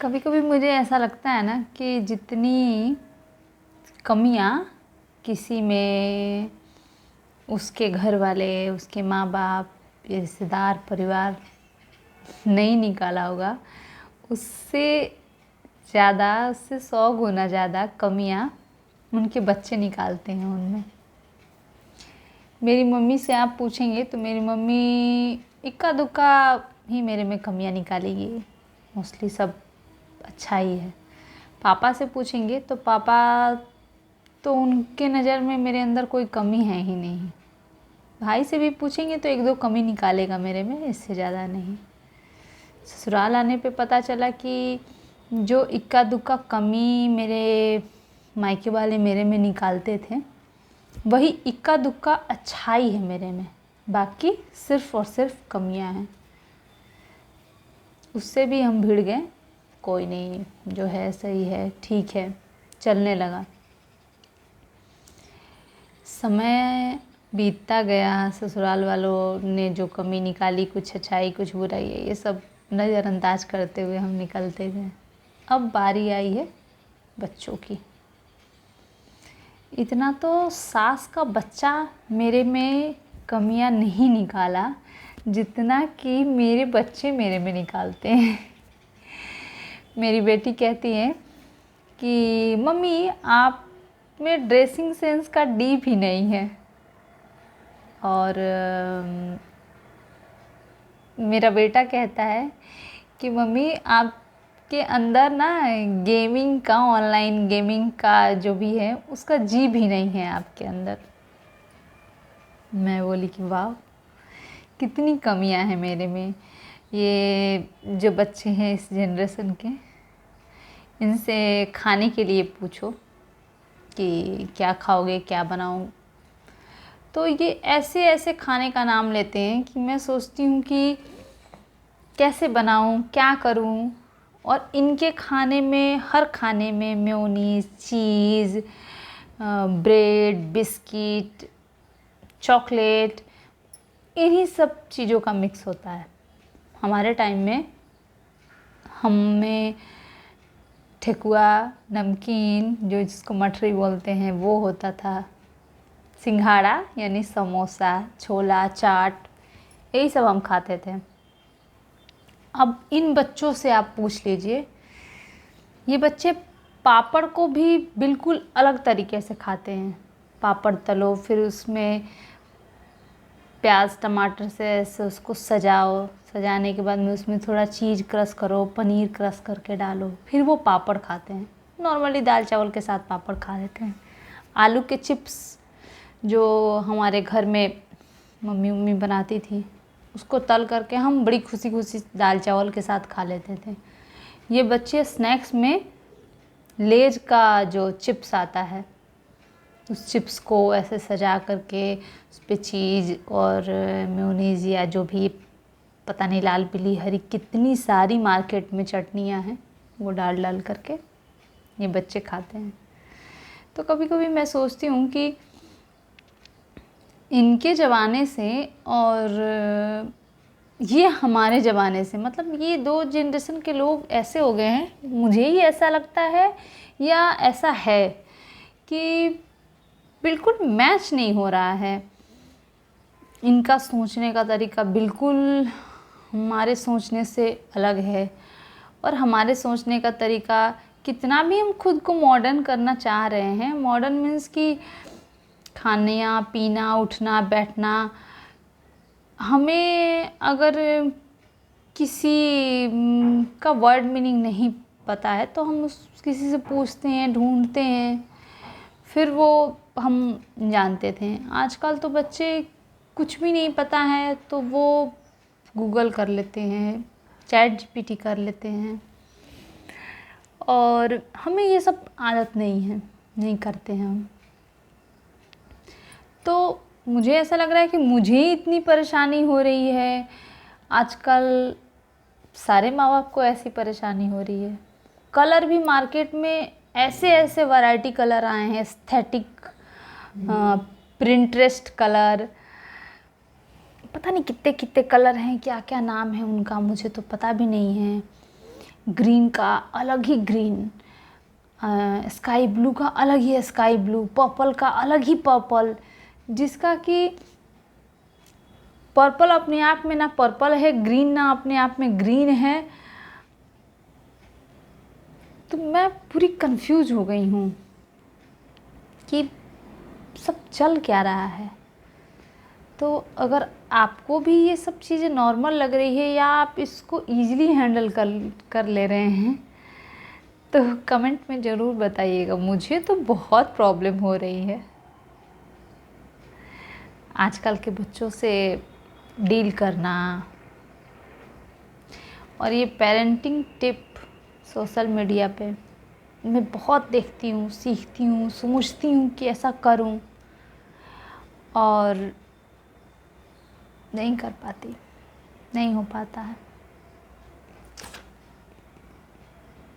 कभी कभी मुझे ऐसा लगता है ना कि जितनी कमियाँ किसी में उसके घर वाले, उसके माँ बाप, रिश्तेदार, परिवार नहीं निकाला होगा, उससे ज़्यादा, उससे 100 गुना ज़्यादा कमियाँ उनके बच्चे निकालते हैं उनमें। मेरी मम्मी से आप पूछेंगे तो मेरी मम्मी इक्का दुक्का ही मेरे में कमियाँ निकालेगी, मोस्टली सब अच्छा ही है। पापा से पूछेंगे तो पापा तो उनके नज़र में मेरे अंदर कोई कमी है ही नहीं। भाई से भी पूछेंगे तो एक दो कमी निकालेगा मेरे में, इससे ज़्यादा नहीं। ससुराल आने पे पता चला कि जो इक्का दुक्का कमी मेरे मायके वाले मेरे में निकालते थे, वही इक्का दुक्का अच्छाई है मेरे में, बाकी सिर्फ़ और सिर्फ कमियां हैं। उससे भी हम भिड़ गए, कोई नहीं, जो है सही है, ठीक है, चलने लगा। समय बीतता गया, ससुराल वालों ने जो कमी निकाली, कुछ अच्छाई कुछ बुराई है, ये सब नज़रअंदाज करते हुए हम निकलते गए। अब बारी आई है बच्चों की। इतना तो सास का बच्चा मेरे में कमियां नहीं निकाला जितना कि मेरे बच्चे मेरे में निकालते हैं। मेरी बेटी कहती है कि मम्मी आप में ड्रेसिंग सेंस का डी भी नहीं है। और मेरा बेटा कहता है कि मम्मी आपके अंदर ना गेमिंग का, ऑनलाइन गेमिंग का जो भी है उसका जी भी नहीं है आपके अंदर। मैं बोली कि वाह, कितनी कमियां हैं मेरे में। ये जो बच्चे हैं इस जनरेशन के, इनसे खाने के लिए पूछो कि क्या खाओगे, क्या बनाऊं, तो ये ऐसे ऐसे खाने का नाम लेते हैं कि मैं सोचती हूँ कि कैसे बनाऊं, क्या करूं। और इनके खाने में, हर खाने में मेयोनीज, चीज़, ब्रेड, बिस्किट, चॉकलेट, इन्हीं सब चीज़ों का मिक्स होता है। हमारे टाइम में हमें ठेकुआ, नमकीन, जो जिसको मठरी बोलते हैं, वो होता था। सिंघाड़ा यानी समोसा, छोला, चाट, यही सब हम खाते थे। अब इन बच्चों से आप पूछ लीजिए, ये बच्चे पापड़ को भी बिल्कुल अलग तरीके से खाते हैं। पापड़ तलो, फिर उसमें प्याज टमाटर से ऐसे उसको सजाओ, सजाने के बाद में उसमें थोड़ा चीज़ क्रश करो, पनीर क्रश करके डालो, फिर वो पापड़ खाते हैं। नॉर्मली दाल चावल के साथ पापड़ खा लेते हैं। आलू के चिप्स जो हमारे घर में मम्मी बनाती थी, उसको तल करके हम बड़ी खुशी खुशी दाल चावल के साथ खा लेते थे। ये बच्चे स्नैक्स में लेज का जो चिप्स आता है, उस चिप्स को ऐसे सजा करके उस पर चीज़ और मेयोनीज या जो भी, पता नहीं लाल पीली हरी कितनी सारी मार्केट में चटनियाँ हैं, वो डाल डाल करके ये बच्चे खाते हैं। तो कभी कभी मैं सोचती हूँ कि इनके ज़माने से और ये हमारे ज़माने से, मतलब ये दो जनरेशन के लोग ऐसे हो गए हैं, मुझे ही ऐसा लगता है या ऐसा है कि बिल्कुल मैच नहीं हो रहा है। इनका सोचने का तरीका बिल्कुल हमारे सोचने से अलग है, और हमारे सोचने का तरीका, कितना भी हम खुद को मॉडर्न करना चाह रहे हैं, मॉडर्न मीन्स कि खाना पीना, उठना बैठना, हमें अगर किसी का वर्ड मीनिंग नहीं पता है तो हम उस किसी से पूछते हैं, ढूंढते हैं, फिर वो हम जानते थे। आजकल तो बच्चे कुछ भी नहीं पता है तो वो गूगल कर लेते हैं, चैट जीपीटी कर लेते हैं, और हमें ये सब आदत नहीं है, नहीं करते हैं हम। तो मुझे ऐसा लग रहा है कि मुझे इतनी परेशानी हो रही है आजकल, सारे माँ बाप को ऐसी परेशानी हो रही है। कलर भी मार्केट में ऐसे ऐसे वैरायटी कलर आए हैं, एस्थेटिक, प्रिंटरेस्ट कलर, पता नहीं कितने कितने कलर हैं, क्या क्या नाम है उनका, मुझे तो पता भी नहीं है। ग्रीन का अलग ही ग्रीन, स्काई ब्लू का अलग ही स्काई ब्लू, पर्पल का अलग ही पर्पल, जिसका कि पर्पल अपने आप में ना पर्पल है, ग्रीन ना अपने आप में ग्रीन है। तो मैं पूरी कंफ्यूज हो गई हूँ कि सब चल क्या रहा है। तो अगर आपको भी ये सब चीज़ें नॉर्मल लग रही है या आप इसको ईज़िली हैंडल कर ले रहे हैं, तो कमेंट में ज़रूर बताइएगा। मुझे तो बहुत प्रॉब्लम हो रही है आजकल के बच्चों से डील करना। और ये पेरेंटिंग टिप सोशल मीडिया पे मैं बहुत देखती हूँ, सीखती हूँ, सोचती हूँ कि ऐसा करूँ, और नहीं कर पाती, नहीं हो पाता है।